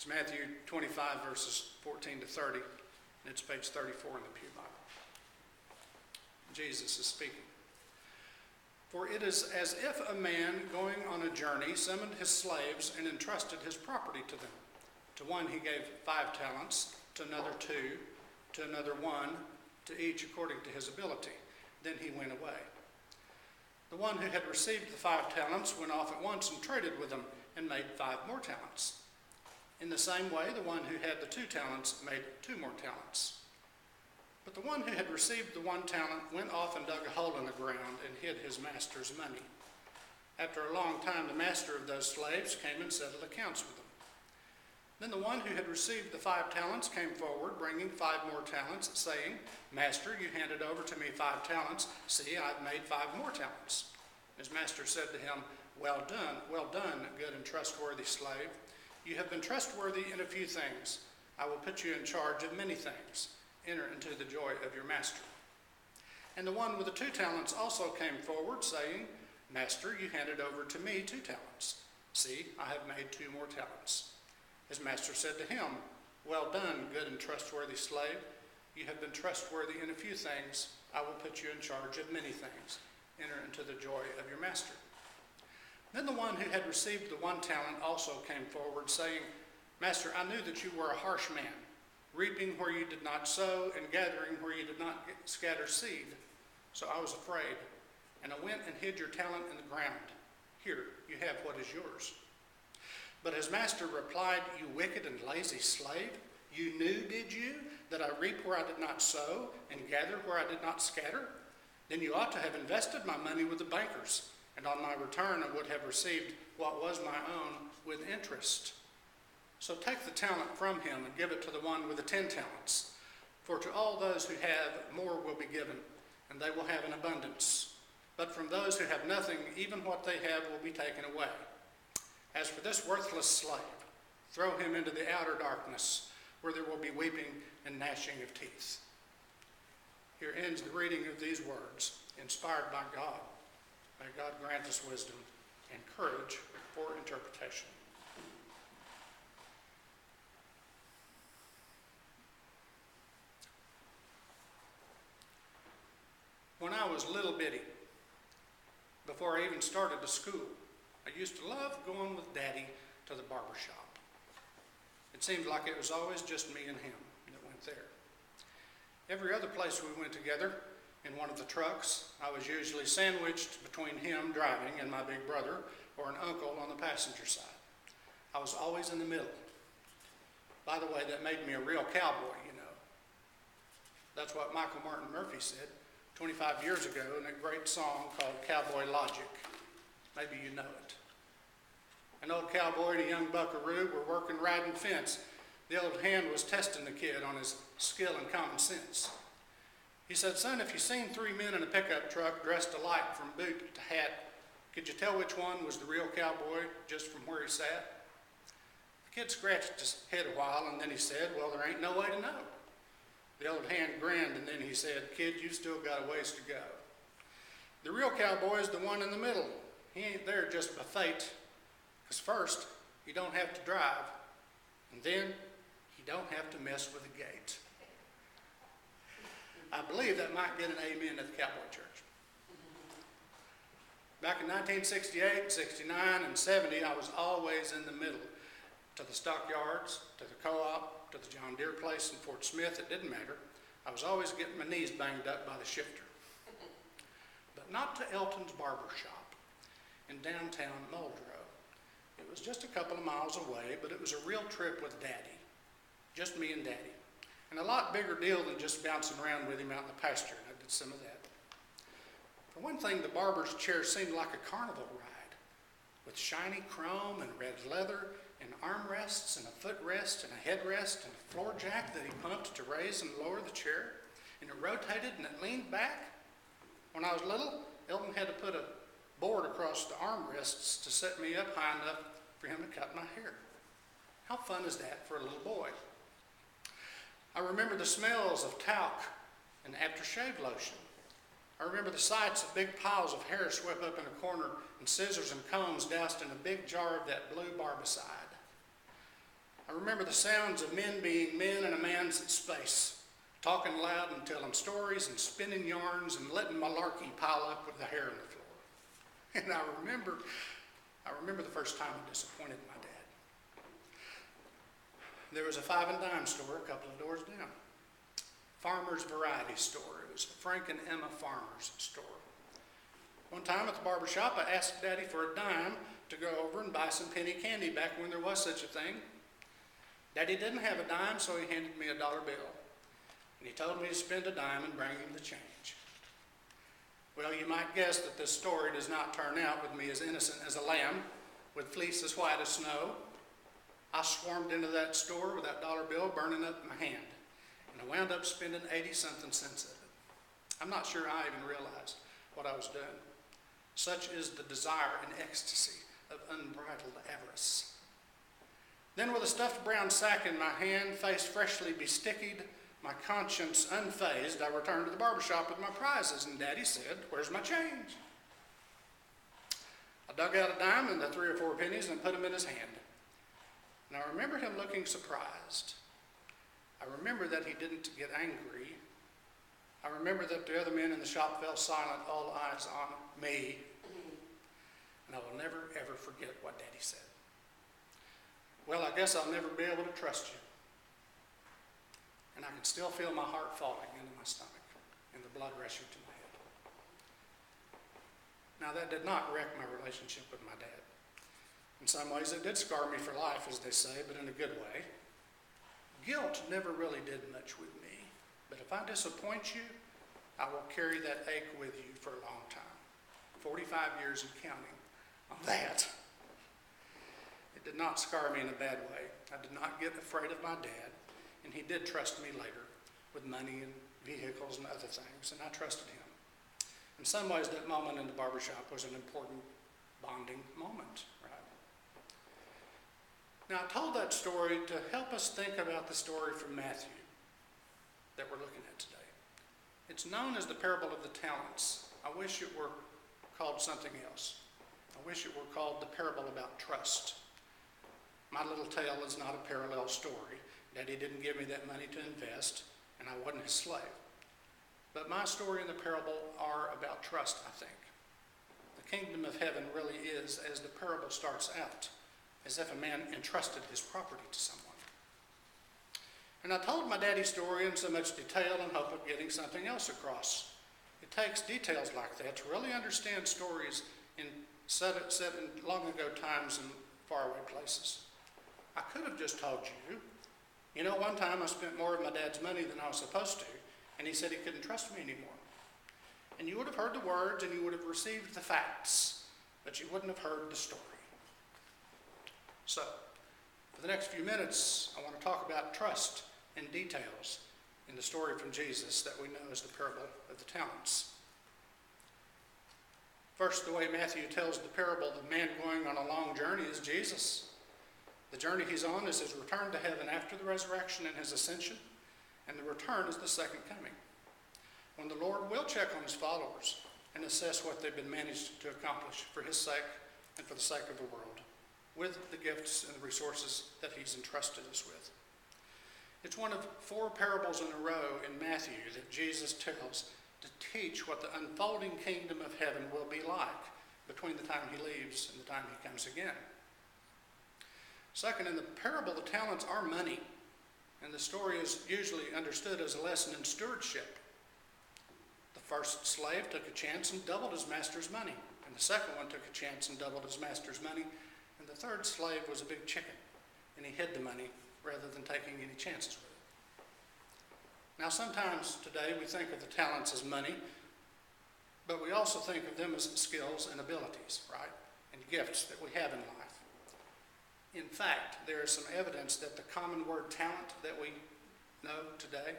It's Matthew 25, verses 14 to 30, and it's page 34 in the Pew Bible. Jesus is speaking. For it is as if a man going on a journey summoned his slaves and entrusted his property to them. To one he gave 5 talents, to another 2, to another 1, to each according to his ability. Then he went away. The one who had received the 5 talents went off at once and traded with them and made 5 more talents. In the same way, the one who had the 2 talents made 2 more talents. But the one who had received the 1 talent went off and dug a hole in the ground and hid his master's money. After a long time, the master of those slaves came and settled accounts with them. Then the one who had received the 5 talents came forward, bringing 5 more talents, saying, Master, you handed over to me 5 talents. See, I've made 5 more talents. His master said to him, well done, good and trustworthy slave. You have been trustworthy in a few things. I will put you in charge of many things. Enter into the joy of your master. And the one with the 2 talents also came forward, saying, Master, you handed over to me 2 talents. See, I have made 2 more talents. His master said to him, well done, good and trustworthy slave. You have been trustworthy in a few things. I will put you in charge of many things. Enter into the joy of your master. Then the one who had received the 1 talent also came forward, saying, Master, I knew that you were a harsh man, reaping where you did not sow and gathering where you did not scatter seed. So I was afraid, and I went and hid your talent in the ground. Here, you have what is yours. But his master replied, You wicked and lazy slave, you knew, did you, that I reap where I did not sow and gather where I did not scatter? Then you ought to have invested my money with the bankers, and on my return I would have received what was my own with interest. So take the talent from him and give it to the one with the 10 talents. For to all those who have, more will be given, and they will have an abundance. But from those who have nothing, even what they have will be taken away. As for this worthless slave, throw him into the outer darkness, where there will be weeping and gnashing of teeth. Here ends the reading of these words, inspired by God. May God grant us wisdom and courage for interpretation. When I was little bitty, before I even started to school, I used to love going with Daddy to the barber shop. It seemed like it was always just me and him that went there. Every other place we went together, in one of the trucks, I was usually sandwiched between him driving and my big brother or an uncle on the passenger side. I was always in the middle. By the way, that made me a real cowboy, you know. That's what Michael Martin Murphey said 25 years ago in a great song called Cowboy Logic. Maybe you know it. An old cowboy and a young buckaroo were working riding fence. The old hand was testing the kid on his skill and common sense. He said, Son, if you seen 3 men in a pickup truck dressed alike from boot to hat, could you tell which one was the real cowboy just from where he sat? The kid scratched his head a while, and then he said, Well, there ain't no way to know. The old hand grinned, and then he said, Kid, you still got a ways to go. The real cowboy is the one in the middle. He ain't there just by fate, because first, you don't have to drive, and then you don't have to mess with the gate. I believe that might get an amen at the Cowboy Church. Back in 1968, 69, and 70, I was always in the middle. To the stockyards, to the co-op, to the John Deere place in Fort Smith, it didn't matter. I was always getting my knees banged up by the shifter. But not to Elton's barber shop in downtown Muldrow. It was just a couple of miles away, but it was a real trip with Daddy. Just me and Daddy. And a lot bigger deal than just bouncing around with him out in the pasture. I did some of that. For one thing, the barber's chair seemed like a carnival ride, with shiny chrome and red leather and armrests and a footrest and a headrest and a floor jack that he pumped to raise and lower the chair. And it rotated and it leaned back. When I was little, Elton had to put a board across the armrests to set me up high enough for him to cut my hair. How fun is that for a little boy? I remember the smells of talc and aftershave lotion. I remember the sights of big piles of hair swept up in a corner and scissors and combs doused in a big jar of that blue barbicide. I I remember the sounds of men being men in a man's space, talking loud and telling stories and spinning yarns and letting malarkey pile up with the hair on the floor. And I remember the first time I disappointed my dad. There was a 5 and dime store a couple of doors down. Farmer's Variety Store. It was Frank and Emma Farmer's store. One time at the barber shop, I asked Daddy for a dime to go over and buy some penny candy back when there was such a thing. Daddy didn't have a dime, so he handed me a dollar bill. And he told me to spend a dime and bring him the change. Well, you might guess that this story does not turn out with me as innocent as a lamb, with fleece as white as snow. I swarmed into that store with that dollar bill burning up in my hand, and I wound up spending 80-something cents of it. I'm not sure I even realized what I was doing. Such is the desire and ecstasy of unbridled avarice. Then with a stuffed brown sack in my hand, face freshly bestickied, my conscience unfazed, I returned to the barber shop with my prizes, and Daddy said, "Where's my change?" I dug out a dime and the 3 or 4 pennies and put them in his hand. And I remember him looking surprised. I remember that he didn't get angry. I remember that the other men in the shop fell silent, all eyes on me. And I will never, ever forget what Daddy said. "Well, I guess I'll never be able to trust you." And I can still feel my heart falling into my stomach and the blood rushing to my head. Now, that did not wreck my relationship with my dad. In some ways, it did scar me for life, as they say, but in a good way. Guilt never really did much with me. But if I disappoint you, I will carry that ache with you for a long time. 45 years and counting on that. It did not scar me in a bad way. I did not get afraid of my dad, and he did trust me later with money and vehicles and other things, and I trusted him. In some ways, that moment in the barbershop was an important bonding moment, right? Now, I told that story to help us think about the story from Matthew that we're looking at today. It's known as the parable of the talents. I wish it were called something else. I wish it were called the parable about trust. My little tale is not a parallel story. Daddy didn't give me that money to invest, and I wasn't his slave. But my story and the parable are about trust, I think. The kingdom of heaven really is, as the parable starts out, as if a man entrusted his property to someone. And I told my daddy's story in so much detail in hope of getting something else across. It takes details like that to really understand stories set in long ago times and faraway places. I could have just told you, one time I spent more of my dad's money than I was supposed to, and he said he couldn't trust me anymore. And you would have heard the words and you would have received the facts, but you wouldn't have heard the story. So, for the next few minutes, I want to talk about trust and details in the story from Jesus that we know as the parable of the talents. First, the way Matthew tells the parable, the man going on a long journey is Jesus. The journey he's on is his return to heaven after the resurrection and his ascension, and the return is the second coming, when the Lord will check on his followers and assess what they've been managed to accomplish for his sake and for the sake of the world, with the gifts and the resources that he's entrusted us with. It's one of 4 parables in a row in Matthew that Jesus tells to teach what the unfolding kingdom of heaven will be like between the time he leaves and the time he comes again. Second, in the parable, the talents are money, and the story is usually understood as a lesson in stewardship. The first slave took a chance and doubled his master's money, and the second one took a chance and doubled his master's money, and the third slave was a big chicken, and he hid the money rather than taking any chances with it. Now, sometimes today we think of the talents as money, but we also think of them as skills and abilities, right? And gifts that we have in life. In fact, there is some evidence that the common word talent that we know today,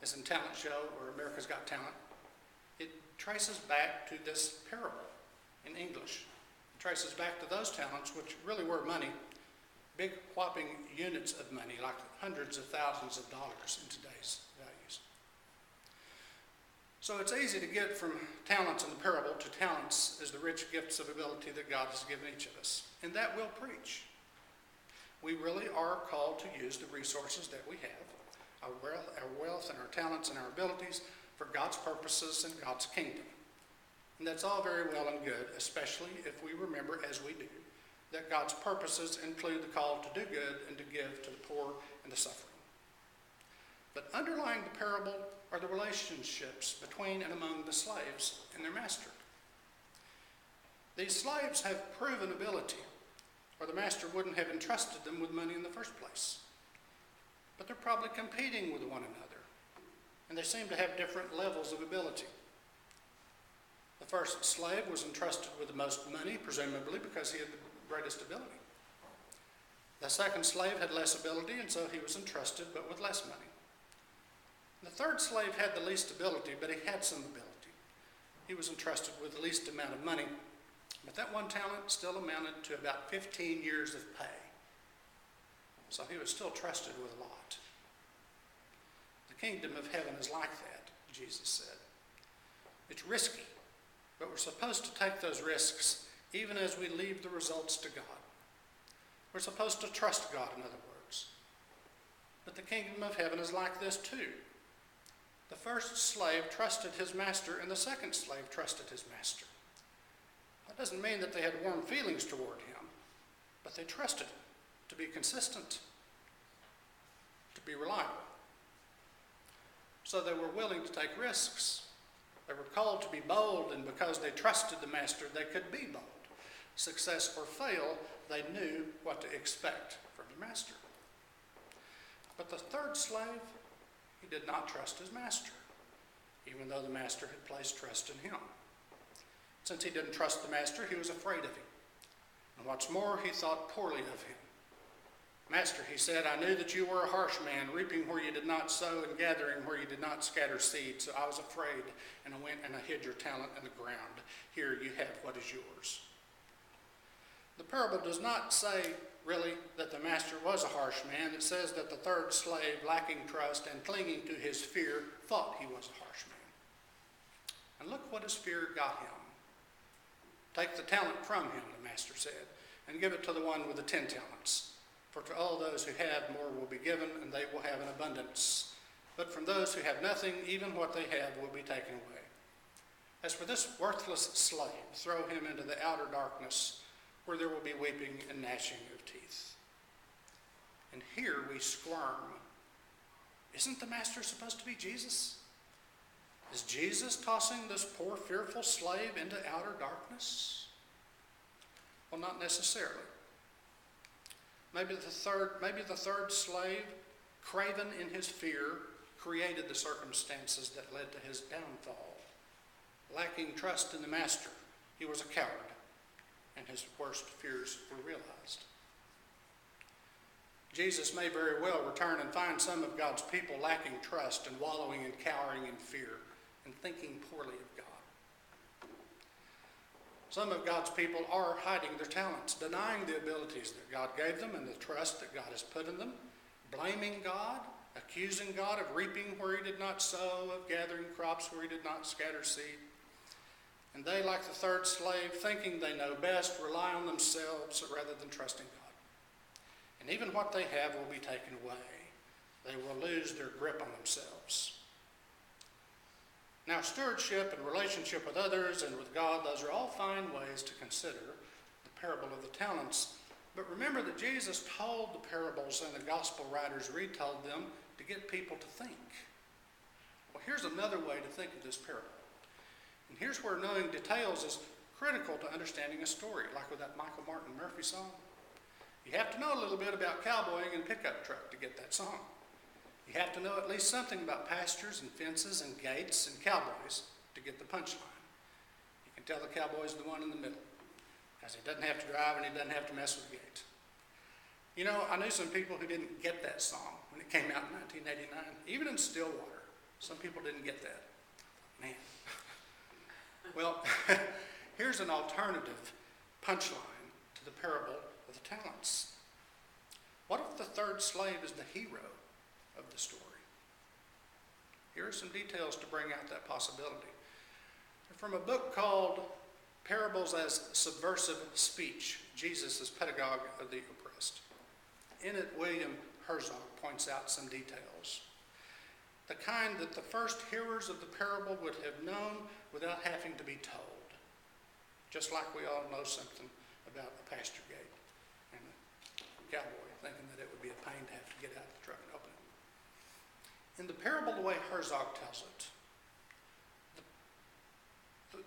as in talent show or America's Got Talent, it traces back to this parable in English. It traces back to those talents which really were money, big whopping units of money, like hundreds of thousands of dollars in today's values. So it's easy to get from talents in the parable to talents as the rich gifts of ability that God has given each of us. And that will preach. We really are called to to use the resources that we have, our wealth and our talents and our abilities, for God's purposes and God's kingdom. And that's all very well and good, especially if we remember, as we do, that God's purposes include the call to do good and to give to the poor and the suffering. But underlying the parable are the relationships between and among the slaves and their master. These slaves have proven ability, or the master wouldn't have entrusted them with money in the first place. But they're probably competing with one another, and they seem to have different levels of ability. The first slave was entrusted with the most money, presumably because he had the greatest ability. The second slave had less ability, and so he was entrusted, but with less money. The third slave had the least ability, but he had some ability. He was entrusted with the least amount of money, but that one talent still amounted to about 15 years of pay. So he was still trusted with a lot. The kingdom of heaven is like that, Jesus said. It's risky, but we're supposed to take those risks even as we leave the results to God. We're supposed to trust God, in other words. But the kingdom of heaven is like this too. The first slave trusted his master, and the second slave trusted his master. That doesn't mean that they had warm feelings toward him, but they trusted him to be consistent, to be reliable. So they were willing to take risks. They were called to be bold, and because they trusted the master, they could be bold. Success or fail, they knew what to expect from the master. But the third slave, he did not trust his master, even though the master had placed trust in him. Since he didn't trust the master, he was afraid of him. And what's more, he thought poorly of him. Master, he said, I knew that you were a harsh man, reaping where you did not sow and gathering where you did not scatter seed. So I was afraid, and I went and I hid your talent in the ground. Here you have what is yours. The parable does not say, really, that the master was a harsh man. It says that the third slave, lacking trust and clinging to his fear, thought he was a harsh man. And look what his fear got him. Take the talent from him, the master said, and give it to the one with the 10 talents. For to all those who have, more will be given, and they will have an abundance. But from those who have nothing, even what they have will be taken away. As for this worthless slave, throw him into the outer darkness, where there will be weeping and gnashing of teeth. And here we squirm. Isn't the master supposed to be Jesus? Is Jesus tossing this poor, fearful slave into outer darkness? Well, not necessarily. Maybe the third slave, craven in his fear, created the circumstances that led to his downfall. Lacking trust in the master, he was a coward, and his worst fears were realized. Jesus may very well return and find some of God's people lacking trust and wallowing and cowering in fear and thinking poorly of God. Some of God's people are hiding their talents, denying the abilities that God gave them and the trust that God has put in them, blaming God, accusing God of reaping where he did not sow, of gathering crops where he did not scatter seed. And they, like the third slave, thinking they know best, rely on themselves rather than trusting God. And even what they have will be taken away. They will lose their grip on themselves. Now, stewardship and relationship with others and with God, those are all fine ways to consider the parable of the talents. But remember that Jesus told the parables and the gospel writers retold them to get people to think. Well, here's another way to think of this parable. And here's where knowing details is critical to understanding a story, like with that Michael Martin Murphey song. You have to know a little bit about cowboying and pickup truck to get that song. You have to know at least something about pastures and fences and gates and cowboys to get the punchline. You can tell the cowboy's the one in the middle, because he doesn't have to drive and he doesn't have to mess with the gate. You know, I knew some people who didn't get that song when it came out in 1989. Even in Stillwater, some people didn't get that. Man. Well, here's an alternative punchline to the parable of the talents. What if the third slave is the hero of the story? Here are some details to bring out that possibility. From a book called Parables as Subversive Speech, Jesus' Pedagogue of the Oppressed. In it, William Herzog points out some details. The kind that the first hearers of the parable would have known without having to be told. Just like we all know something about a pasture gate and a cowboy thinking that it would be a pain to have to get out of the truck and open it. In the parable, the way Herzog tells it,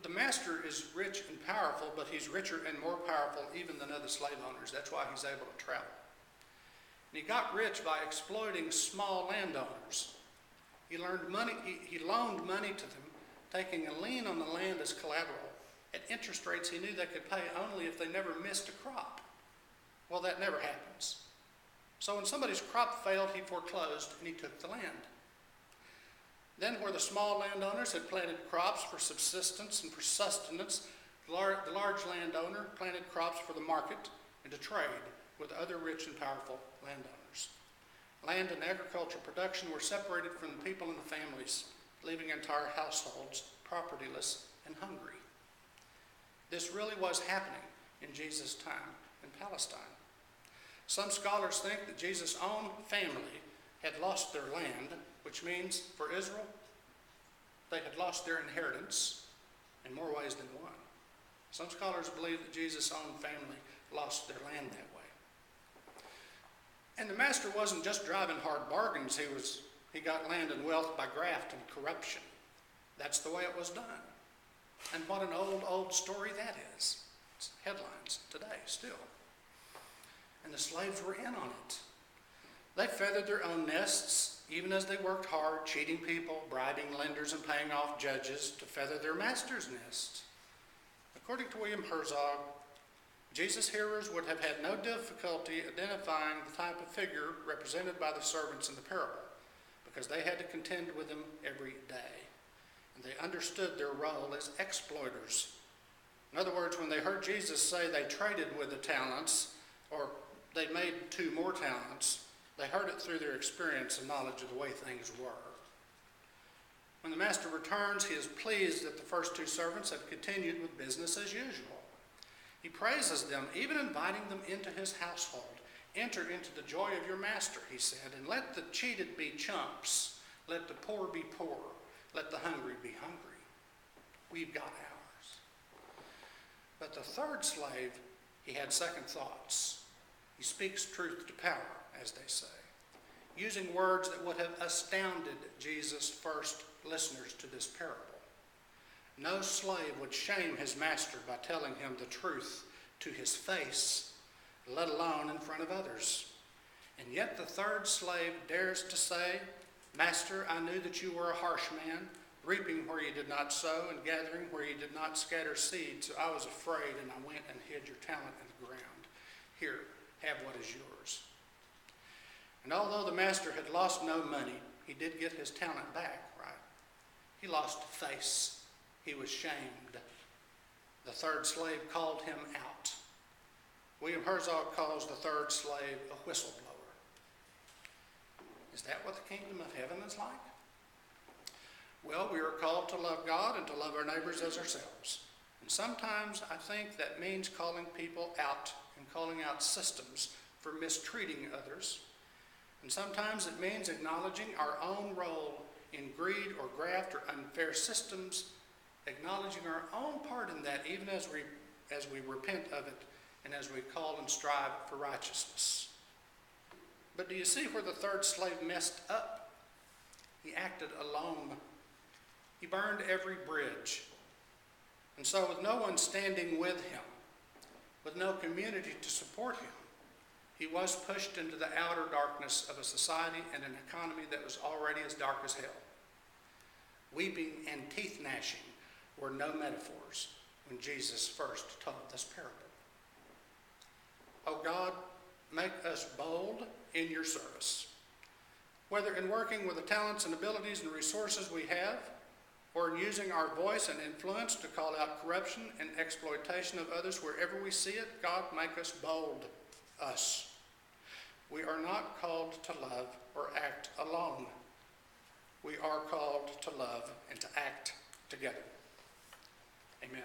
the master is rich and powerful, but he's richer and more powerful even than other slave owners. That's why he's able to travel. And he got rich by exploiting small landowners. He loaned money to them, taking a lien on the land as collateral at interest rates he knew they could pay only if they never missed a crop. Well, that never happens. So when somebody's crop failed, he foreclosed and he took the land. Then where the small landowners had planted crops for subsistence and for sustenance, the large landowner planted crops for the market and to trade with other rich and powerful landowners. Land and agricultural production were separated from the people and the families, leaving entire households propertyless and hungry. This really was happening in Jesus' time in Palestine. Some scholars think that Jesus' own family had lost their land, which means for Israel, they had lost their inheritance in more ways than one. Some scholars believe that Jesus' own family lost their land that way. And the master wasn't just driving hard bargains. He got land and wealth by graft and corruption. That's the way it was done. And what an old story that is. It's headlines today still. And the slaves were in on it. They feathered their own nests, even as they worked hard, cheating people, bribing lenders, and paying off judges to feather their master's nest. According to William Herzog, Jesus' hearers would have had no difficulty identifying the type of figure represented by the servants in the parable, because they had to contend with him every day. And they understood their role as exploiters. In other words, when they heard Jesus say they traded with the talents, or they made 2 more talents, they heard it through their experience and knowledge of the way things were. When the master returns, he is pleased that the first 2 servants have continued with business as usual. He praises them, even inviting them into his household. Enter into the joy of your master, he said, and let the cheated be chumps. Let the poor be poor. Let the hungry be hungry. We've got ours. But the third slave, he had second thoughts. He speaks truth to power, as they say, using words that would have astounded Jesus' first listeners to this parable. No slave would shame his master by telling him the truth to his face, let alone in front of others. And yet the third slave dares to say, Master, I knew that you were a harsh man, reaping where you did not sow and gathering where you did not scatter seed. So I was afraid and I went and hid your talent in the ground. Here, have what is yours. And although the master had lost no money, he did get his talent back, right? He lost face. He was shamed. The third slave called him out. William Herzog calls the third slave a whistleblower. Is that what the kingdom of heaven is like? Well, we are called to love God and to love our neighbors as ourselves. And sometimes I think that means calling people out and calling out systems for mistreating others. And sometimes it means acknowledging our own role in greed or graft or unfair systems, acknowledging our own part in that even as we repent of it and as we call and strive for righteousness. But do you see where the third slave messed up? He acted alone. He burned every bridge. And so with no one standing with him, with no community to support him, he was pushed into the outer darkness of a society and an economy that was already as dark as hell. Weeping and teeth gnashing were no metaphors when Jesus first told this parable. Oh God, make us bold in your service, whether in working with the talents and abilities and resources we have, or in using our voice and influence to call out corruption and exploitation of others wherever we see it. God, make us bold, us. We are not called to love or act alone. We are called to love and to act together. Amen.